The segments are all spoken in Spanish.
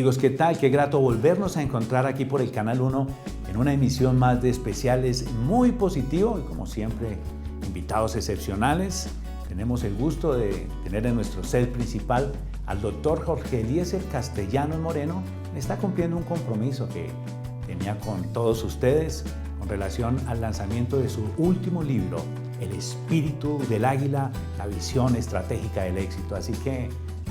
Amigos, ¿qué tal? Qué grato volvernos a encontrar aquí por el Canal 1 en una emisión más de especiales muy positivo y como siempre invitados excepcionales. Tenemos el gusto de tener en nuestro set principal al doctor Jorge Eliezer Castellanos Moreno. Está cumpliendo un compromiso que tenía con todos ustedes con relación al lanzamiento de su último libro, El Espíritu del Águila, la visión estratégica del éxito. Así que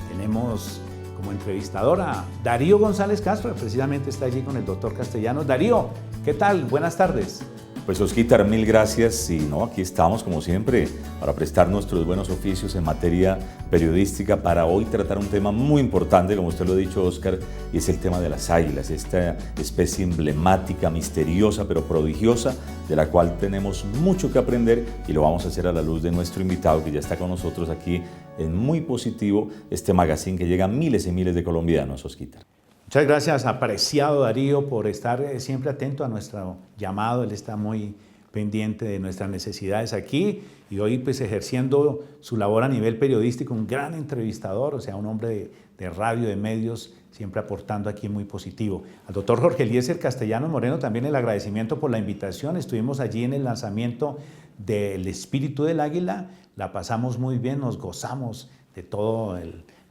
tenemos como entrevistadora a Darío González Castro, que precisamente está allí con el doctor Castellanos. Darío, ¿qué tal? Buenas tardes. Pues Osquitar, mil gracias y aquí estamos como siempre para prestar nuestros buenos oficios en materia periodística para hoy tratar un tema muy importante, como usted lo ha dicho, Oscar, y es el tema de las águilas, esta especie emblemática, misteriosa pero prodigiosa, de la cual tenemos mucho que aprender y lo vamos a hacer a la luz de nuestro invitado que ya está con nosotros aquí en Muy Positivo, este magazine que llega a miles y miles de colombianos, Osquitar. Muchas gracias, apreciado Darío, por estar siempre atento a nuestro llamado. Él está muy pendiente de nuestras necesidades aquí y hoy pues ejerciendo su labor a nivel periodístico, un gran entrevistador, o sea, un hombre de radio, de medios, siempre aportando aquí Muy Positivo. Al doctor Jorge Eliezer Castellanos Moreno también el agradecimiento por la invitación. Estuvimos allí en el lanzamiento del Espíritu del Águila, la pasamos muy bien, nos gozamos de todo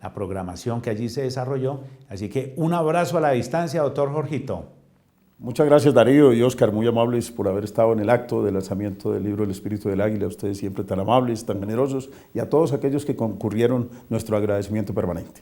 la programación que allí se desarrolló. Así que un abrazo a la distancia, doctor Jorgito. Muchas gracias Darío y Oscar, muy amables por haber estado en el acto de lanzamiento del libro El Espíritu del Águila. Ustedes siempre tan amables, tan generosos, y a todos aquellos que concurrieron, nuestro agradecimiento permanente.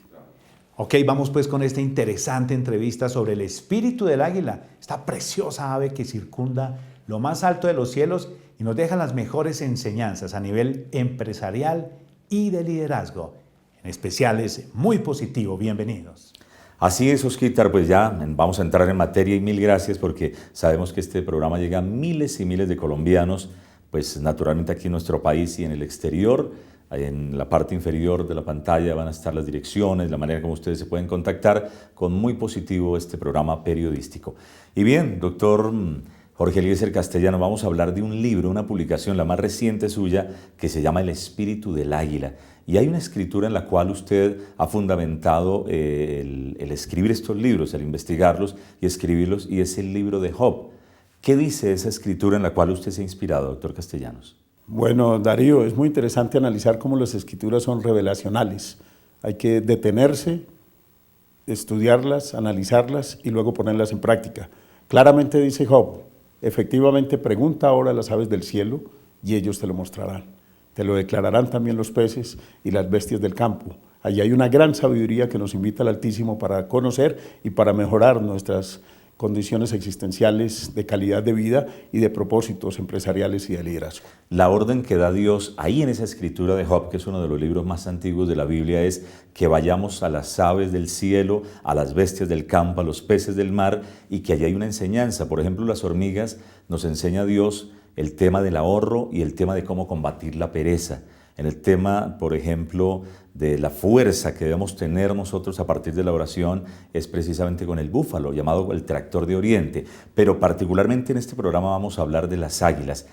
Ok, vamos pues con esta interesante entrevista sobre el Espíritu del Águila, esta preciosa ave que circunda lo más alto de los cielos y nos deja las mejores enseñanzas a nivel empresarial y de liderazgo. En especial es Muy Positivo, bienvenidos. Así es, Osquitar, pues ya vamos a entrar en materia y mil gracias porque sabemos que este programa llega a miles y miles de colombianos, pues naturalmente aquí en nuestro país y en el exterior. En la parte inferior de la pantalla van a estar las direcciones, la manera como ustedes se pueden contactar con Muy Positivo, este programa periodístico. Y bien, doctor Jorge Eliezer Castellanos, vamos a hablar de un libro, una publicación, la más reciente suya, que se llama El Espíritu del Águila. Y hay una escritura en la cual usted ha fundamentado el escribir estos libros, el investigarlos y escribirlos, y es el libro de Job. ¿Qué dice esa escritura en la cual usted se ha inspirado, doctor Castellanos? Bueno, Darío, es muy interesante analizar cómo las escrituras son revelacionales. Hay que detenerse, estudiarlas, analizarlas y luego ponerlas en práctica. Claramente dice Job, efectivamente pregunta ahora a las aves del cielo y ellos te lo mostrarán. Te lo declararán también los peces y las bestias del campo. Allí hay una gran sabiduría que nos invita al Altísimo para conocer y para mejorar nuestras condiciones existenciales de calidad de vida y de propósitos empresariales y de liderazgo. La orden que da Dios ahí en esa escritura de Job, que es uno de los libros más antiguos de la Biblia, es que vayamos a las aves del cielo, a las bestias del campo, a los peces del mar, y que allí hay una enseñanza. Por ejemplo, las hormigas nos enseña Dios el tema del ahorro y el tema de cómo combatir la pereza. En el tema, por ejemplo, de la fuerza que debemos tener nosotros a partir de la oración es precisamente con el búfalo, llamado el tractor de Oriente. Pero particularmente en este programa vamos a hablar de las águilas.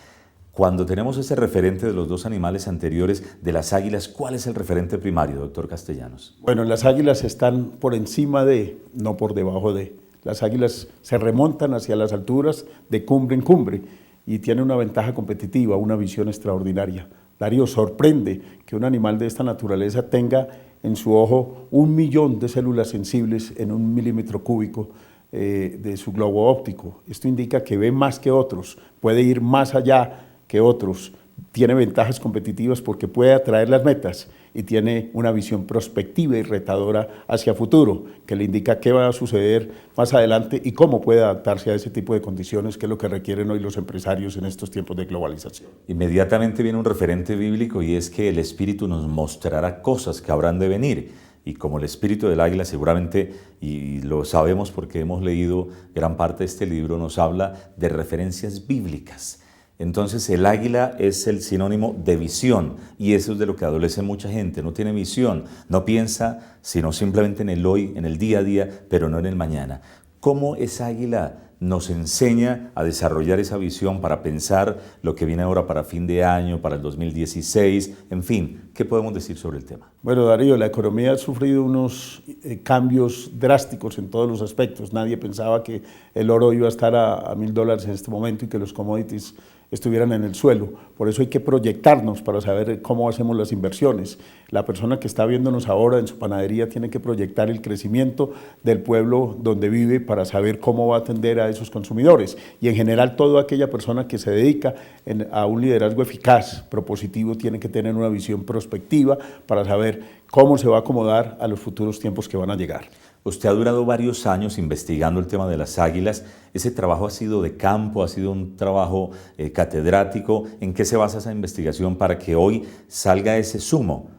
Cuando tenemos ese referente de los dos animales anteriores, de las águilas, ¿cuál es el referente primario, doctor Castellanos? Bueno, las águilas están por encima de, no por debajo de. Las águilas se remontan hacia las alturas de cumbre en cumbre y tienen una ventaja competitiva, una visión extraordinaria. Darío, sorprende que un animal de esta naturaleza tenga en su ojo 1 millón de células sensibles en 1 milímetro cúbico de su globo óptico. Esto indica que ve más que otros, puede ir más allá que otros, tiene ventajas competitivas porque puede atraer las metas y tiene una visión prospectiva y retadora hacia futuro, que le indica qué va a suceder más adelante y cómo puede adaptarse a ese tipo de condiciones, que es lo que requieren hoy los empresarios en estos tiempos de globalización. Inmediatamente viene un referente bíblico y es que el Espíritu nos mostrará cosas que habrán de venir. Y como el Espíritu del Águila seguramente, y lo sabemos porque hemos leído gran parte de este libro, nos habla de referencias bíblicas. Entonces el águila es el sinónimo de visión y eso es de lo que adolece mucha gente, no tiene visión, no piensa sino simplemente en el hoy, en el día a día, pero no en el mañana. ¿Cómo esa águila nos enseña a desarrollar esa visión para pensar lo que viene ahora para fin de año, para el 2016, en fin, ¿qué podemos decir sobre el tema? Bueno, Darío, la economía ha sufrido unos cambios drásticos en todos los aspectos. Nadie pensaba que el oro iba a estar a $1000 en este momento y que los commodities estuvieran en el suelo. Por eso hay que proyectarnos para saber cómo hacemos las inversiones. La persona que está viéndonos ahora en su panadería tiene que proyectar el crecimiento del pueblo donde vive para saber cómo va a atender a esos consumidores. Y en general toda aquella persona que se dedica a un liderazgo eficaz, propositivo, tiene que tener una visión prospectiva para saber cómo se va a acomodar a los futuros tiempos que van a llegar. Usted ha durado varios años investigando el tema de las águilas. ¿Ese trabajo ha sido de campo, ha sido un trabajo catedrático? ¿En qué se basa esa investigación para que hoy salga ese sumo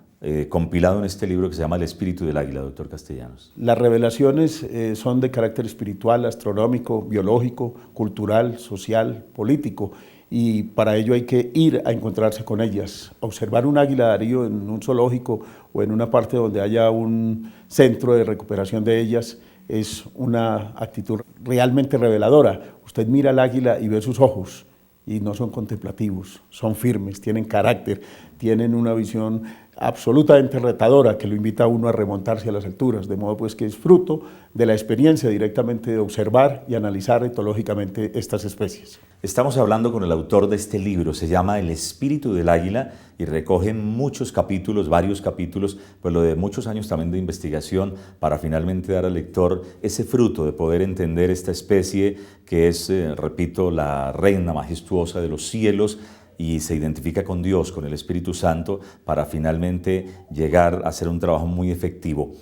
compilado en este libro que se llama El espíritu del águila, doctor Castellanos? Las revelaciones son de carácter espiritual, astronómico, biológico, cultural, social, político, y para ello hay que ir a encontrarse con ellas. Observar un águila, Darío, en un zoológico o en una parte donde haya un centro de recuperación de ellas es una actitud realmente reveladora. Usted mira al águila y ve sus ojos y no son contemplativos, son firmes, tienen carácter, tienen una visión absolutamente retadora que lo invita a uno a remontarse a las alturas, de modo pues que es fruto de la experiencia directamente de observar y analizar etológicamente estas especies. Estamos hablando con el autor de este libro, se llama El espíritu del águila y recoge muchos capítulos, varios capítulos, pues lo de muchos años también de investigación para finalmente dar al lector ese fruto de poder entender esta especie que es, repito, la reina majestuosa de los cielos, y se identifica con Dios, con el Espíritu Santo, para finalmente llegar a hacer un trabajo muy efectivo.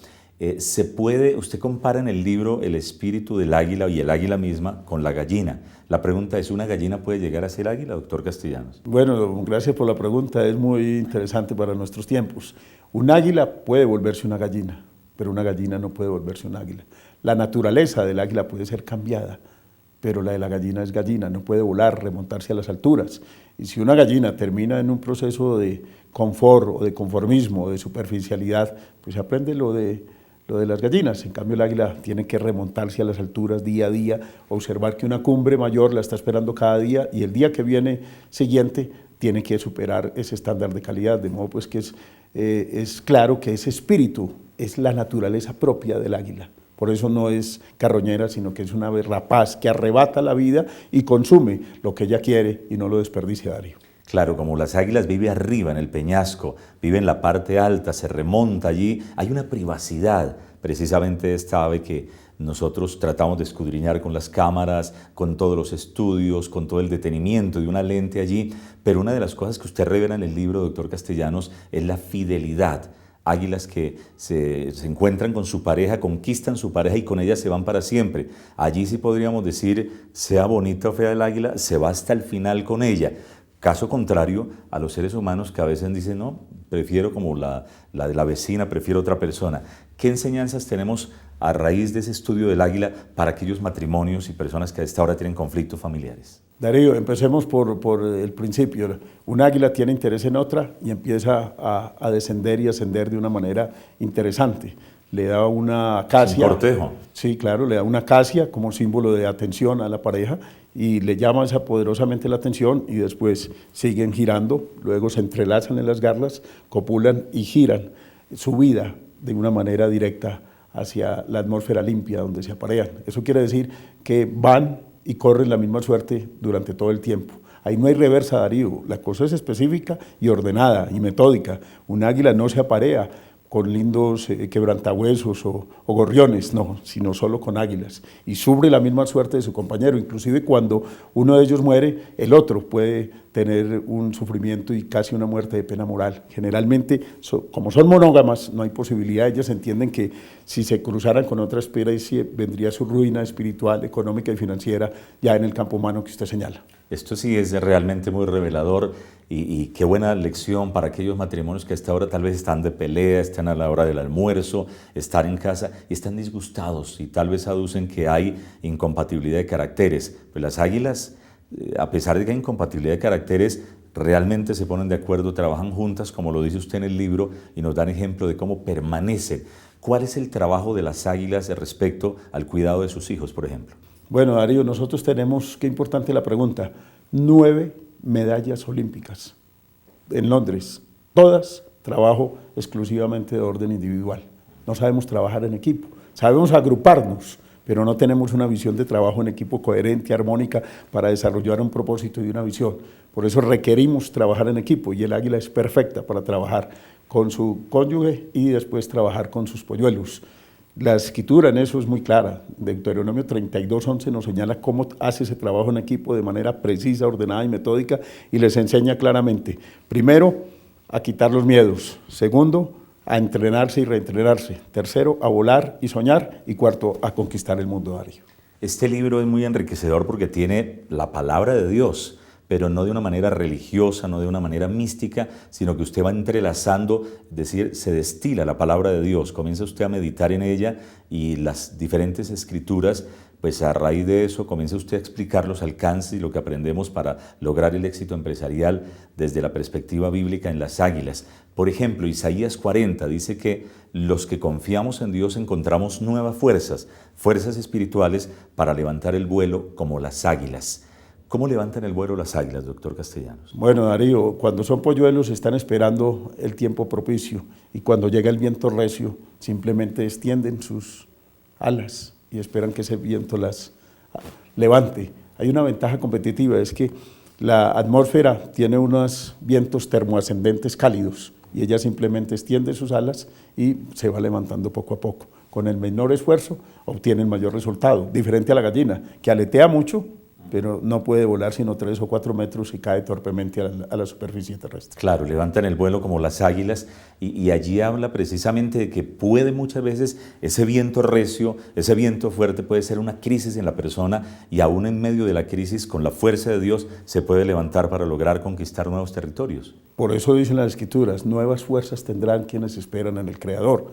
Usted compara en el libro el espíritu del águila y el águila misma con la gallina. La pregunta es, ¿una gallina puede llegar a ser águila, doctor Castellanos? Bueno, gracias por la pregunta, es muy interesante para nuestros tiempos. Un águila puede volverse una gallina, pero una gallina no puede volverse un águila. La naturaleza del águila puede ser cambiada, pero la de la gallina es gallina, no puede volar, remontarse a las alturas. Y si una gallina termina en un proceso de confort o de conformismo o de superficialidad, pues aprende lo de las gallinas. En cambio el águila tiene que remontarse a las alturas día a día, observar que una cumbre mayor la está esperando cada día y el día que viene siguiente tiene que superar ese estándar de calidad, de modo pues que es claro que ese espíritu es la naturaleza propia del águila. Por eso no es carroñera, sino que es una ave rapaz que arrebata la vida y consume lo que ella quiere y no lo desperdicia, Darío. Claro, como las águilas vive arriba en el peñasco, vive en la parte alta, se remonta allí, hay una privacidad precisamente de esta ave que nosotros tratamos de escudriñar con las cámaras, con todos los estudios, con todo el detenimiento de una lente allí, pero una de las cosas que usted revela en el libro, doctor Castellanos, es la fidelidad. Águilas que se encuentran con su pareja, conquistan su pareja y con ella se van para siempre. Allí sí podríamos decir, sea bonita o fea el águila, se va hasta el final con ella. Caso contrario a los seres humanos que a veces dicen, no, prefiero como la de la vecina, prefiero otra persona. ¿Qué enseñanzas tenemos a raíz de ese estudio del águila para aquellos matrimonios y personas que a esta hora tienen conflictos familiares? Darío, empecemos por el principio. Un águila tiene interés en otra y empieza a descender y ascender de una manera interesante. Le da una acacia. ¿Un cortejo? Sí, claro, le da una acacia como símbolo de atención a la pareja y le llama poderosamente la atención y después siguen girando, luego se entrelazan en las garras, copulan y giran su vida de una manera directa hacia la atmósfera limpia donde se aparean. Eso quiere decir que van y corren la misma suerte durante todo el tiempo. Ahí no hay reversa, Darío, la cosa es específica y ordenada y metódica. Un águila no se aparea con lindos quebrantahuesos o gorriones, no, sino solo con águilas. Y sufre la misma suerte de su compañero, inclusive cuando uno de ellos muere, el otro puede tener un sufrimiento y casi una muerte de pena moral. Generalmente, como son monógamas, no hay posibilidad, ellas entienden que si se cruzaran con otra especie, vendría su ruina espiritual, económica y financiera ya en el campo humano que usted señala. Esto sí es realmente muy revelador y qué buena lección para aquellos matrimonios que a esta hora tal vez están de pelea, están a la hora del almuerzo, están en casa y están disgustados y tal vez aducen que hay incompatibilidad de caracteres. Pues las águilas, a pesar de que hay incompatibilidad de caracteres, realmente se ponen de acuerdo, trabajan juntas, como lo dice usted en el libro, y nos dan ejemplo de cómo permanecen. ¿Cuál es el trabajo de las águilas respecto al cuidado de sus hijos, por ejemplo? Bueno, Darío, nosotros tenemos, qué importante la pregunta, 9 medallas olímpicas en Londres, todas trabajo exclusivamente de orden individual. No sabemos trabajar en equipo, sabemos agruparnos, pero no tenemos una visión de trabajo en equipo coherente, armónica, para desarrollar un propósito y una visión. Por eso requerimos trabajar en equipo, y el águila es perfecta para trabajar con su cónyuge y después trabajar con sus polluelos. La escritura en eso es muy clara. Deuteronomio 32:11 nos señala cómo hace ese trabajo en equipo de manera precisa, ordenada y metódica, y les enseña claramente, primero, a quitar los miedos; segundo, a entrenarse y reentrenarse; tercero, a volar y soñar; y cuarto, a conquistar el mundo, Darío. Este libro es muy enriquecedor porque tiene la palabra de Dios, pero no de una manera religiosa, no de una manera mística, sino que usted va entrelazando, es decir, se destila la palabra de Dios, comienza usted a meditar en ella y las diferentes escrituras, pues a raíz de eso comienza usted a explicar los alcances y lo que aprendemos para lograr el éxito empresarial desde la perspectiva bíblica en las águilas. Por ejemplo, Isaías 40 dice que los que confiamos en Dios encontramos nuevas fuerzas, fuerzas espirituales para levantar el vuelo como las águilas. ¿Cómo levantan el vuelo las águilas, doctor Castellanos? Bueno, Darío, cuando son polluelos están esperando el tiempo propicio, y cuando llega el viento recio simplemente extienden sus alas y esperan que ese viento las levante. Hay una ventaja competitiva, es que la atmósfera tiene unos vientos termoascendentes cálidos, y ella simplemente extiende sus alas y se va levantando poco a poco. Con el menor esfuerzo obtiene el mayor resultado, diferente a la gallina, que aletea mucho, pero no puede volar sino 3 o 4 metros y cae torpemente a la superficie terrestre. Claro, levantan el vuelo como las águilas, y allí habla precisamente de que puede muchas veces ese viento recio, ese viento fuerte puede ser una crisis en la persona, y aún en medio de la crisis, con la fuerza de Dios, se puede levantar para lograr conquistar nuevos territorios. Por eso dicen las Escrituras, nuevas fuerzas tendrán quienes esperan en el Creador,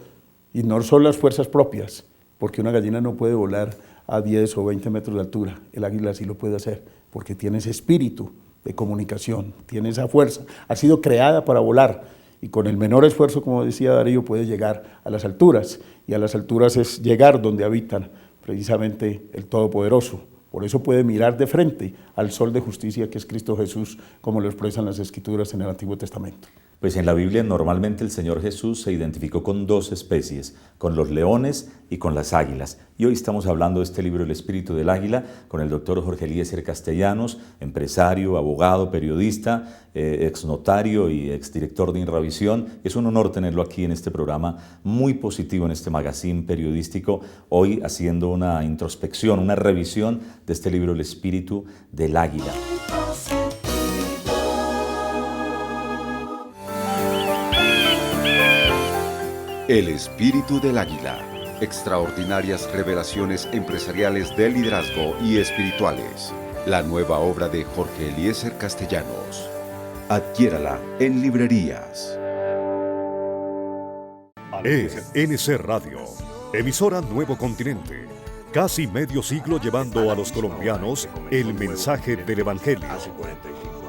y no son las fuerzas propias, porque una gallina no puede volar a 10 o 20 metros de altura. El águila sí lo puede hacer, porque tiene ese espíritu de comunicación, tiene esa fuerza, ha sido creada para volar, y con el menor esfuerzo, como decía Darío, puede llegar a las alturas, y a las alturas es llegar donde habitan precisamente el Todopoderoso. Por eso puede mirar de frente al sol de justicia que es Cristo Jesús, como lo expresan las Escrituras en el Antiguo Testamento. Pues en la Biblia normalmente el Señor Jesús se identificó con dos especies, con los leones y con las águilas. Y hoy estamos hablando de este libro, El Espíritu del Águila, con el doctor Jorge Eliezer Castellanos, empresario, abogado, periodista, exnotario y exdirector de Inravisión. Es un honor tenerlo aquí en este programa muy positivo, en este magazine periodístico, hoy haciendo una introspección, una revisión de este libro, El Espíritu del Águila. El Espíritu del Águila. Extraordinarias revelaciones empresariales de liderazgo y espirituales. La nueva obra de Jorge Eliezer Castellanos. Adquiérala en librerías. NC Radio, emisora Nuevo Continente. Casi medio siglo llevando a los colombianos el mensaje del Evangelio.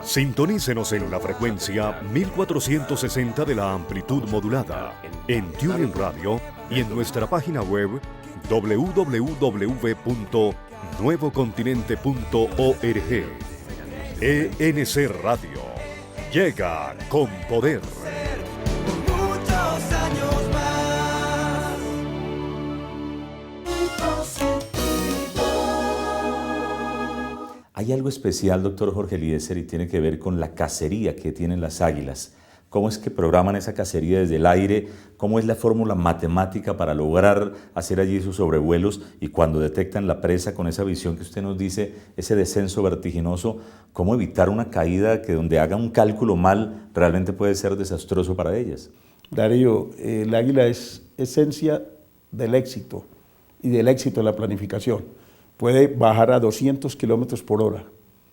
Sintonícenos en la frecuencia 1460 de la amplitud modulada, en TuneIn Radio y en nuestra página web www.nuevocontinente.org. ENC Radio llega con poder. Hay algo especial, doctor Jorge Eliezer, y tiene que ver con la cacería que tienen las águilas. ¿Cómo es que programan esa cacería desde el aire? ¿Cómo es la fórmula matemática para lograr hacer allí sus sobrevuelos? Y cuando detectan la presa con esa visión que usted nos dice, ese descenso vertiginoso, ¿cómo evitar una caída que donde haga un cálculo mal realmente puede ser desastroso para ellas? Darío, el águila es esencia del éxito y del éxito de la planificación. Puede bajar a 200 kilómetros por hora.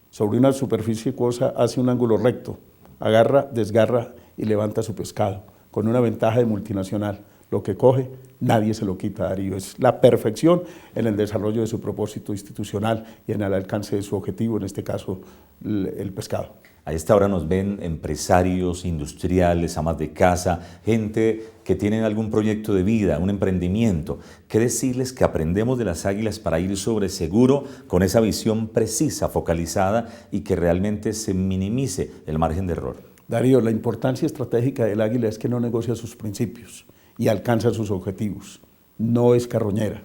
Sobre una superficie acuosa hace un ángulo recto, agarra, desgarra y levanta su pescado, con una ventaja de multinacional. Lo que coge, nadie se lo quita, Darío. Es la perfección en el desarrollo de su propósito institucional y en el alcance de su objetivo, en este caso, el pescado. A esta hora nos ven empresarios, industriales, amas de casa, gente que tienen algún proyecto de vida, un emprendimiento. ¿Qué decirles que aprendemos de las águilas para ir sobre seguro con esa visión precisa, focalizada y que realmente se minimice el margen de error? Darío, la importancia estratégica del águila es que no negocia sus principios y alcanza sus objetivos. No es carroñera.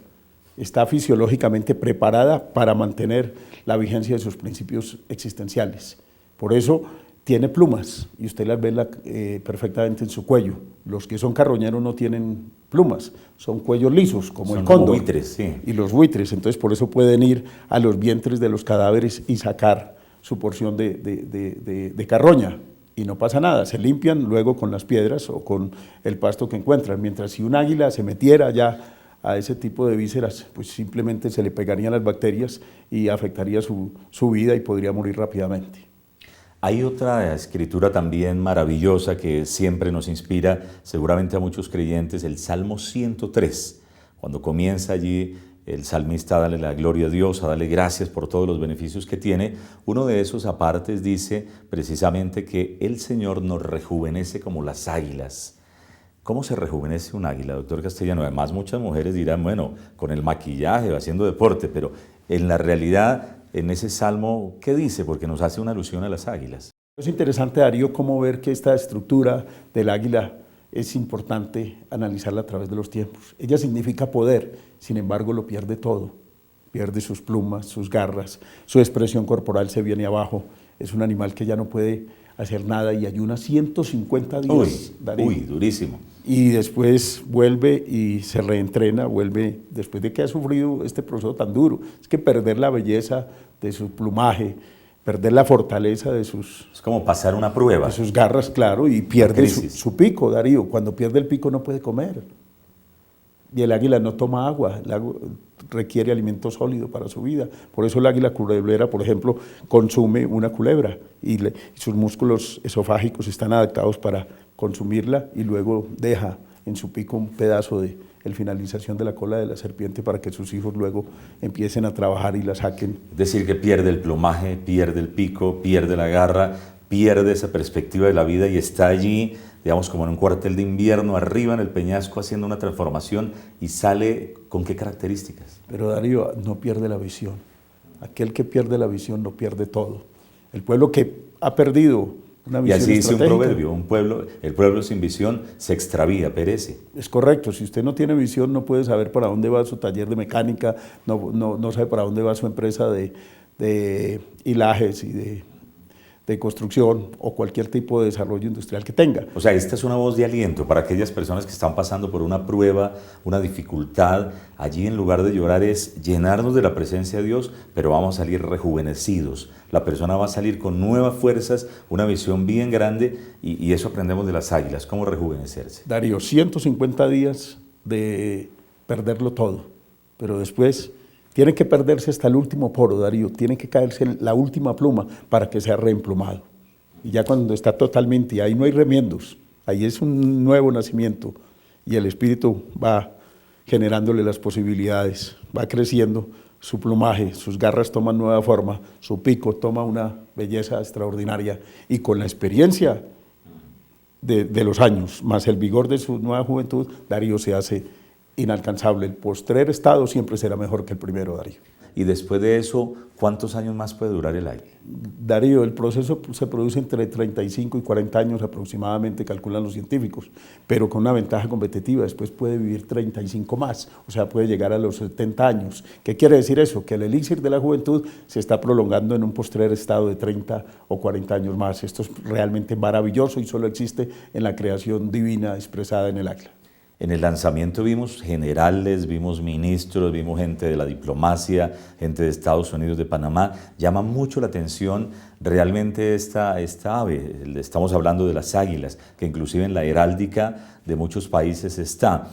Está fisiológicamente preparada para mantener la vigencia de sus principios existenciales. Por eso tiene plumas y usted las ve perfectamente en su cuello. Los que son carroñeros no tienen plumas, son cuellos lisos, como el cóndor. Como buitres, sí. Y los buitres, entonces por eso pueden ir a los vientres de los cadáveres y sacar su porción de carroña. Y no pasa nada, se limpian luego con las piedras o con el pasto que encuentran. Mientras si un águila se metiera ya a ese tipo de vísceras, pues simplemente se le pegarían las bacterias y afectaría su vida y podría morir rápidamente. Hay otra escritura también maravillosa que siempre nos inspira, seguramente a muchos creyentes, el Salmo 103. Cuando comienza allí el salmista a darle la gloria a Dios, a darle gracias por todos los beneficios que tiene, uno de esos apartes dice precisamente que el Señor nos rejuvenece como las águilas. ¿Cómo se rejuvenece un águila, doctor Castellano? Además, muchas mujeres dirán, bueno, con el maquillaje o haciendo deporte, pero en la realidad, en ese salmo, ¿qué dice? Porque nos hace una alusión a las águilas. Es interesante, Darío, cómo ver que esta estructura del águila es importante analizarla a través de los tiempos. Ella significa poder, sin embargo lo pierde todo. Pierde sus plumas, sus garras, su expresión corporal se viene abajo. Es un animal que ya no puede hacer nada y ayuna 150 días. Uy, durísimo. Y después vuelve y se reentrena, vuelve después de que ha sufrido este proceso tan duro. Es que perder la belleza de su plumaje, perder la fortaleza de sus... Es como pasar una prueba. De sus garras, claro, y pierde su pico, Darío. Cuando pierde el pico no puede comer. Y el águila no toma agua, el agua requiere alimento sólido para su vida. Por eso el águila culebrera, por ejemplo, consume una culebra y sus músculos esofágicos están adaptados para consumirla y luego deja en su pico un pedazo de finalización de la cola de la serpiente para que sus hijos luego empiecen a trabajar y la saquen. Es decir, que pierde el plumaje, pierde el pico, pierde la garra, pierde esa perspectiva de la vida y está allí, digamos, como en un cuartel de invierno, arriba en el peñasco, haciendo una transformación y sale ¿con qué características? Pero Darío no pierde la visión. Aquel que pierde la visión no pierde todo. El pueblo que ha perdido una visión y así dice un estratégica, proverbio, el pueblo sin visión se extravía, perece. Es correcto, si usted no tiene visión no puede saber para dónde va su taller de mecánica, no sabe para dónde va su empresa de hilajes y de construcción o cualquier tipo de desarrollo industrial que tenga. O sea, esta es una voz de aliento para aquellas personas que están pasando por una prueba, una dificultad. Allí, en lugar de llorar, es llenarnos de la presencia de Dios, pero vamos a salir rejuvenecidos. La persona va a salir con nuevas fuerzas, una visión bien grande, y eso aprendemos de las águilas, cómo rejuvenecerse. Darío, 150 días de perderlo todo, pero después tiene que perderse hasta el último poro, Darío, tiene que caerse la última pluma para que sea reemplumado. Y ya cuando está totalmente, ahí no hay remiendos, ahí es un nuevo nacimiento y el espíritu va generándole las posibilidades, va creciendo su plumaje, sus garras toman nueva forma, su pico toma una belleza extraordinaria y con la experiencia de los años, más el vigor de su nueva juventud, Darío se hace inalcanzable. El postrer estado siempre será mejor que el primero, Darío. Y después de eso, ¿cuántos años más puede durar el águila? Darío, el proceso se produce entre 35 y 40 años aproximadamente, calculan los científicos, pero con una ventaja competitiva, después puede vivir 35 más, o sea, puede llegar a los 70 años. ¿Qué quiere decir eso? Que el elixir de la juventud se está prolongando en un postrer estado de 30 o 40 años más. Esto es realmente maravilloso y solo existe en la creación divina expresada en el águila. En el lanzamiento vimos generales, vimos ministros, vimos gente de la diplomacia, gente de Estados Unidos, de Panamá. Llama mucho la atención realmente esta ave. Estamos hablando de las águilas, que inclusive en la heráldica de muchos países está.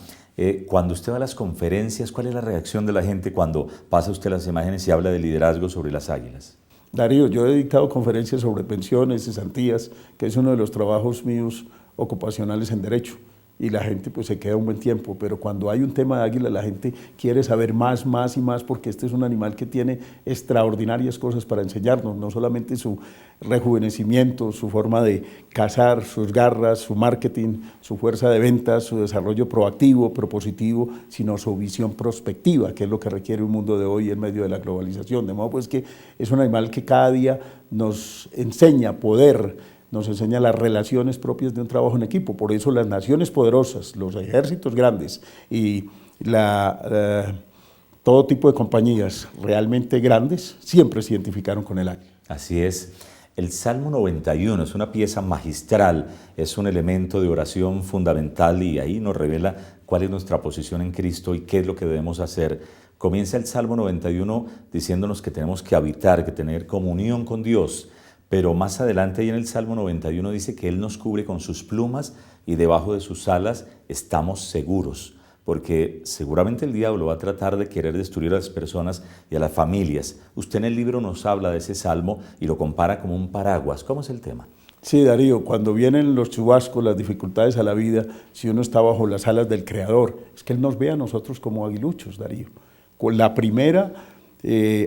Cuando usted va a las conferencias, ¿cuál es la reacción de la gente cuando pasa usted las imágenes y habla de liderazgo sobre las águilas? Darío, yo he dictado conferencias sobre pensiones, cesantías, que es uno de los trabajos míos ocupacionales en derecho. Y la gente pues se queda un buen tiempo, pero cuando hay un tema de águila la gente quiere saber más y más porque este es un animal que tiene extraordinarias cosas para enseñarnos, no solamente su rejuvenecimiento, su forma de cazar, sus garras, su marketing, su fuerza de ventas, su desarrollo proactivo, propositivo, sino su visión prospectiva, que es lo que requiere un mundo de hoy en medio de la globalización. De modo pues que es un animal que cada día nos enseña a poder nos enseña las relaciones propias de un trabajo en equipo. Por eso las naciones poderosas, los ejércitos grandes y todo tipo de compañías realmente grandes siempre se identificaron con el águila. Así es. El Salmo 91 es una pieza magistral, es un elemento de oración fundamental y ahí nos revela cuál es nuestra posición en Cristo y qué es lo que debemos hacer. Comienza el Salmo 91 diciéndonos que tenemos que habitar, que tener comunión con Dios, pero más adelante ahí en el Salmo 91 dice que Él nos cubre con sus plumas y debajo de sus alas estamos seguros. Porque seguramente el diablo va a tratar de querer destruir a las personas y a las familias. Usted en el libro nos habla de ese salmo y lo compara como un paraguas. ¿Cómo es el tema? Sí, Darío, cuando vienen los chubascos, las dificultades a la vida, si uno está bajo las alas del Creador, es que Él nos ve a nosotros como aguiluchos, Darío. Con la primera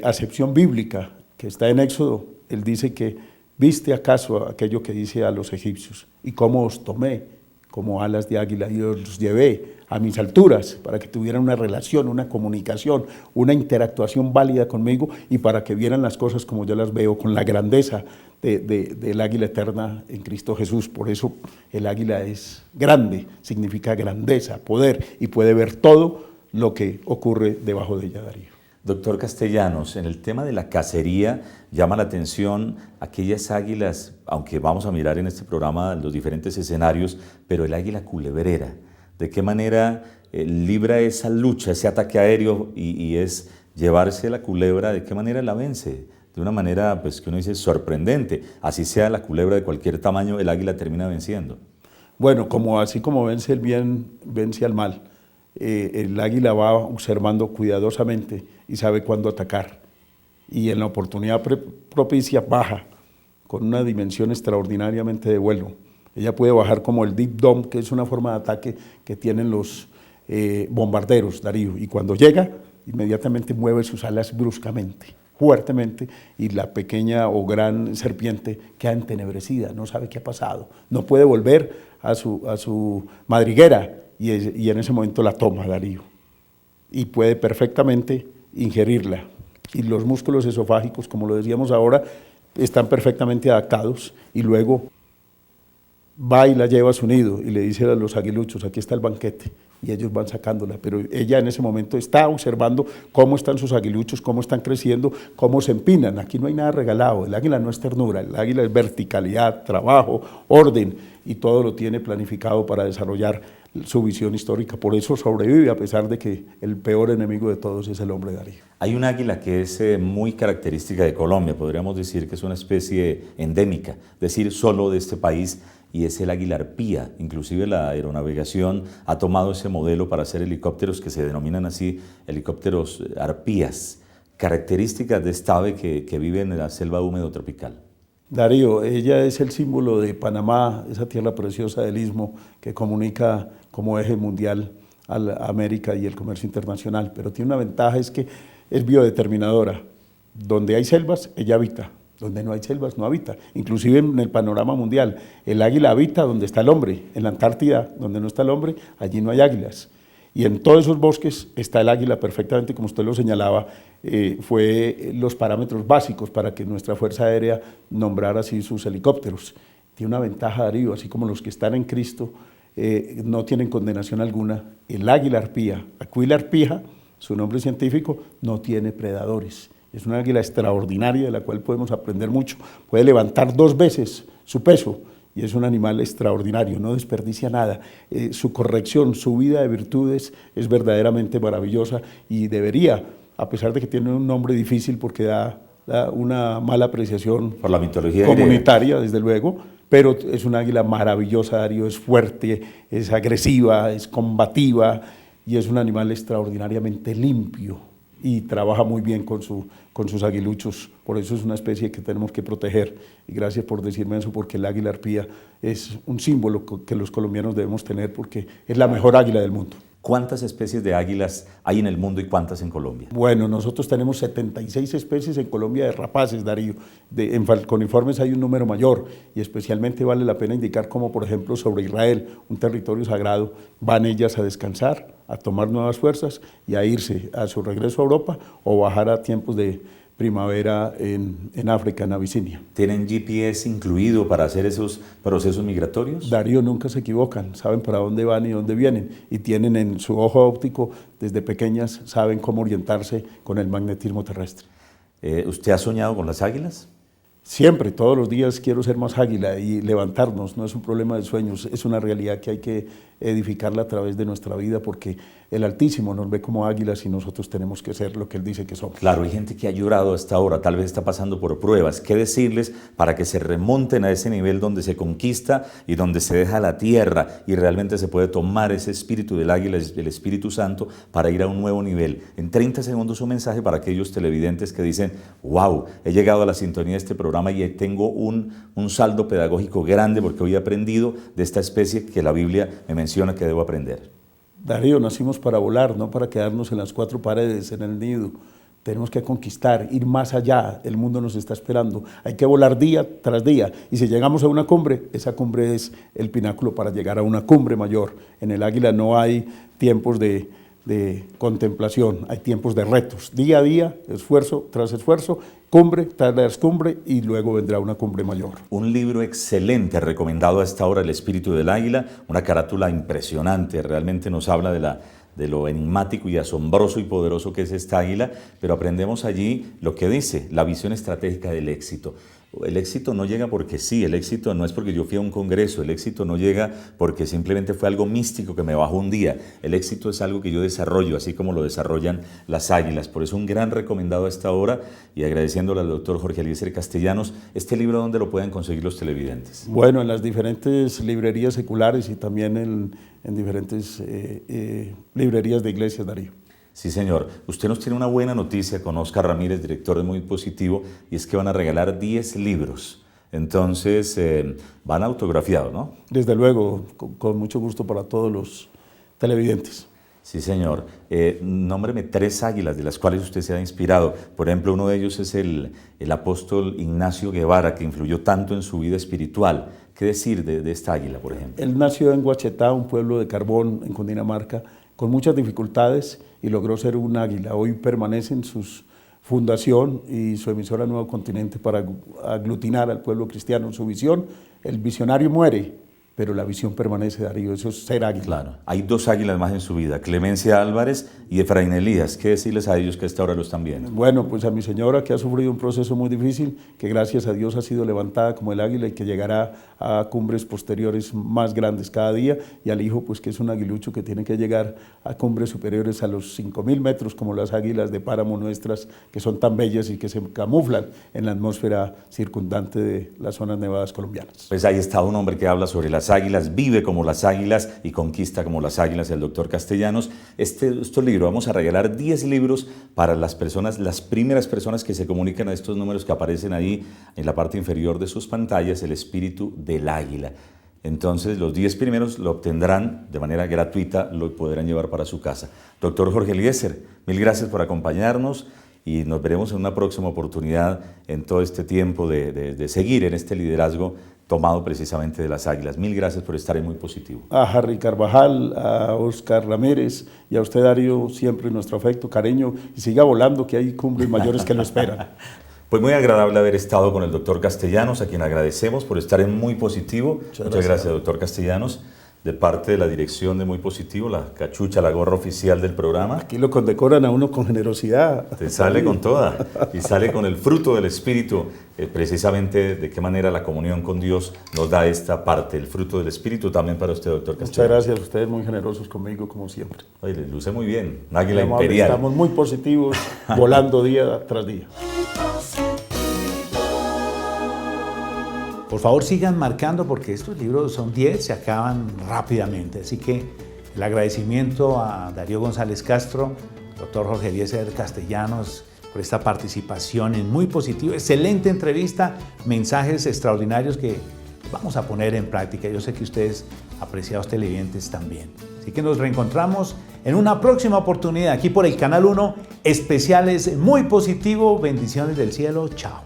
acepción bíblica que está en Éxodo, Él dice que ¿viste acaso aquello que dice a los egipcios? ¿Y cómo os tomé como alas de águila y os los llevé a mis alturas para que tuvieran una relación, una comunicación, una interactuación válida conmigo y para que vieran las cosas como yo las veo, con la grandeza del águila eterna en Cristo Jesús? Por eso el águila es grande, significa grandeza, poder y puede ver todo lo que ocurre debajo de ella, Darío. Doctor Castellanos, en el tema de la cacería llama la atención aquellas águilas, aunque vamos a mirar en este programa los diferentes escenarios, pero el águila culebrera, ¿de qué manera libra esa lucha, ese ataque aéreo y es llevarse la culebra, de qué manera la vence? De una manera pues que uno dice sorprendente, así sea la culebra de cualquier tamaño, el águila termina venciendo. Bueno, así como vence el bien, vence al mal. El águila va observando cuidadosamente y sabe cuándo atacar. Y en la oportunidad propicia baja con una dimensión extraordinariamente de vuelo. Ella puede bajar como el deep dome, que es una forma de ataque que tienen los bombarderos, Darío. Y cuando llega, inmediatamente mueve sus alas bruscamente, fuertemente, y la pequeña o gran serpiente queda entenebrecida, no sabe qué ha pasado. No puede volver a su madriguera. Y en ese momento la toma, Darío, y puede perfectamente ingerirla. Y los músculos esofágicos, como lo decíamos ahora, están perfectamente adaptados, y luego va y la lleva a su nido y le dice a los aguiluchos, aquí está el banquete, y ellos van sacándola, pero ella en ese momento está observando cómo están sus aguiluchos, cómo están creciendo, cómo se empinan. Aquí no hay nada regalado, el águila no es ternura, el águila es verticalidad, trabajo, orden, y todo lo tiene planificado para desarrollar su visión histórica. Por eso sobrevive, a pesar de que el peor enemigo de todos es el hombre, Darío. Hay un águila que es muy característica de Colombia, podríamos decir que es una especie endémica, es decir, solo de este país, y es el águila arpía. Inclusive la aeronavegación ha tomado ese modelo para hacer helicópteros que se denominan así, helicópteros arpías, características de esta ave que vive en la selva húmedo tropical. Darío, ella es el símbolo de Panamá, esa tierra preciosa del Istmo que comunica como eje mundial a América y el comercio internacional, pero tiene una ventaja, es que es biodeterminadora. Donde hay selvas, ella habita. Donde no hay selvas, no habita. Inclusive en el panorama mundial, el águila habita donde está el hombre. En la Antártida, donde no está el hombre, allí no hay águilas. Y en todos esos bosques está el águila perfectamente, como usted lo señalaba, fue los parámetros básicos para que nuestra Fuerza Aérea nombrara así sus helicópteros. Tiene una ventaja, Darío, así como los que están en Cristo no tienen condenación alguna. El águila arpía, Aquila arpija, su nombre científico, no tiene predadores. Es una águila extraordinaria de la cual podemos aprender mucho. Puede levantar 2 veces su peso y es un animal extraordinario, no desperdicia nada. Su corrección, su vida de virtudes es verdaderamente maravillosa y debería, a pesar de que tiene un nombre difícil porque da una mala apreciación por la mitología comunitaria, desde luego, pero es un águila maravillosa, Darío, es fuerte, es agresiva, es combativa y es un animal extraordinariamente limpio y trabaja muy bien con sus aguiluchos. Por eso es una especie que tenemos que proteger. Y gracias por decirme eso, porque el águila arpía es un símbolo que los colombianos debemos tener porque es la mejor águila del mundo. ¿Cuántas especies de águilas hay en el mundo y cuántas en Colombia? Bueno, nosotros tenemos 76 especies en Colombia de rapaces, Darío. En falconiformes hay un número mayor y especialmente vale la pena indicar como, por ejemplo, sobre Israel, un territorio sagrado, van ellas a descansar, a tomar nuevas fuerzas y a irse a su regreso a Europa o bajar a tiempos de primavera en África, en Abisinia. ¿Tienen GPS incluido para hacer esos procesos migratorios? Darío, nunca se equivocan, saben para dónde van y dónde vienen, y tienen en su ojo óptico, desde pequeñas, saben cómo orientarse con el magnetismo terrestre. ¿Usted ha soñado con las águilas? Siempre, todos los días quiero ser más águila y levantarnos, no es un problema de sueños, es una realidad que hay que edificarla a través de nuestra vida porque el Altísimo nos ve como águilas y nosotros tenemos que ser lo que Él dice que somos. Claro, hay gente que ha llorado hasta ahora, tal vez está pasando por pruebas. ¿Qué decirles para que se remonten a ese nivel donde se conquista y donde se deja la tierra y realmente se puede tomar ese espíritu del águila, el Espíritu Santo, para ir a un nuevo nivel? En 30 segundos un mensaje para aquellos televidentes que dicen, wow, he llegado a la sintonía de este programa y tengo un saldo pedagógico grande porque hoy he aprendido de esta especie que la Biblia me menciona que debo aprender. Darío, nacimos para volar, no para quedarnos en las cuatro paredes, en el nido. Tenemos que conquistar, ir más allá, el mundo nos está esperando. Hay que volar día tras día y si llegamos a una cumbre, esa cumbre es el pináculo para llegar a una cumbre mayor. En el águila no hay tiempos de contemplación, hay tiempos de retos, día a día, esfuerzo tras esfuerzo, cumbre tras cumbre y luego vendrá una cumbre mayor. Un libro excelente, recomendado a esta hora, El Espíritu del Águila, una carátula impresionante, realmente nos habla de lo enigmático y asombroso y poderoso que es esta águila, pero aprendemos allí lo que dice, la visión estratégica del éxito. El éxito no llega porque sí, el éxito no es porque yo fui a un congreso, el éxito no llega porque simplemente fue algo místico que me bajó un día, el éxito es algo que yo desarrollo, así como lo desarrollan las águilas. Por eso un gran recomendado a esta hora y agradeciéndole al doctor Jorge Eliezer Castellanos. ¿Este libro dónde lo pueden conseguir los televidentes? Bueno, en las diferentes librerías seculares y también en diferentes librerías de iglesias, Darío. Sí, señor. Usted nos tiene una buena noticia con Oscar Ramírez, director de Muy Positivo, y es que van a regalar 10 libros. Entonces, van autografiados, ¿no? Desde luego, con mucho gusto para todos los televidentes. Sí, señor. Nómbreme 3 águilas de las cuales usted se ha inspirado. Por ejemplo, uno de ellos es el apóstol Ignacio Guevara, que influyó tanto en su vida espiritual. ¿Qué decir de esta águila, por ejemplo? Él nació en Guachetá, un pueblo de carbón en Cundinamarca, con muchas dificultades y logró ser un águila. Hoy permanece en su fundación y su emisora Nuevo Continente para aglutinar al pueblo cristiano en su visión. El visionario muere, pero la visión permanece, Darío, eso es ser águila. Claro, hay 2 águilas más en su vida, Clemencia Álvarez y Efraín Elías. ¿Qué decirles a ellos que a esta hora lo están viendo? Bueno, pues a mi señora que ha sufrido un proceso muy difícil, que gracias a Dios ha sido levantada como el águila y que llegará a cumbres posteriores más grandes cada día, y al hijo pues que es un aguilucho que tiene que llegar a cumbres superiores a los 5.000 metros como las águilas de páramo nuestras, que son tan bellas y que se camuflan en la atmósfera circundante de las zonas nevadas colombianas. Pues ahí está un hombre que habla sobre las águilas, vive como las águilas y conquista como las águilas, el doctor Castellanos. Estos libros, vamos a regalar 10 libros para las personas, las primeras personas que se comunican a estos números que aparecen ahí en la parte inferior de sus pantallas, El Espíritu del Águila. Entonces los 10 primeros lo obtendrán de manera gratuita, lo podrán llevar para su casa. Doctor Jorge Eliezer, mil gracias por acompañarnos y nos veremos en una próxima oportunidad en todo este tiempo de seguir en este liderazgo tomado precisamente de las águilas. Mil gracias por estar en Muy Positivo. A Harry Carvajal, a Oscar Ramírez y a usted, Darío, siempre nuestro afecto, cariño, y siga volando que hay cumbres mayores que lo esperan. Pues muy agradable haber estado con el doctor Castellanos, a quien agradecemos por estar en Muy Positivo. Muchas gracias, doctor Castellanos. De parte de la dirección de Muy Positivo, la cachucha, la gorra oficial del programa. Aquí lo condecoran a uno con generosidad. Te sale con toda y sale con el fruto del Espíritu, precisamente de qué manera la comunión con Dios nos da esta parte, el fruto del Espíritu también para usted, doctor Castellanos. Muchas gracias, ustedes muy generosos conmigo como siempre. Oye, le luce muy bien, un águila imperial. Estamos muy positivos, volando día tras día. Por favor, sigan marcando porque estos libros son 10, se acaban rápidamente. Así que el agradecimiento a Darío González Castro, doctor Jorge Eliezer Castellanos, por esta participación en Muy Positivo. Excelente entrevista, mensajes extraordinarios que vamos a poner en práctica. Yo sé que ustedes, apreciados televidentes, también. Así que nos reencontramos en una próxima oportunidad aquí por el Canal 1, especiales Muy Positivo. Bendiciones del cielo. Chao.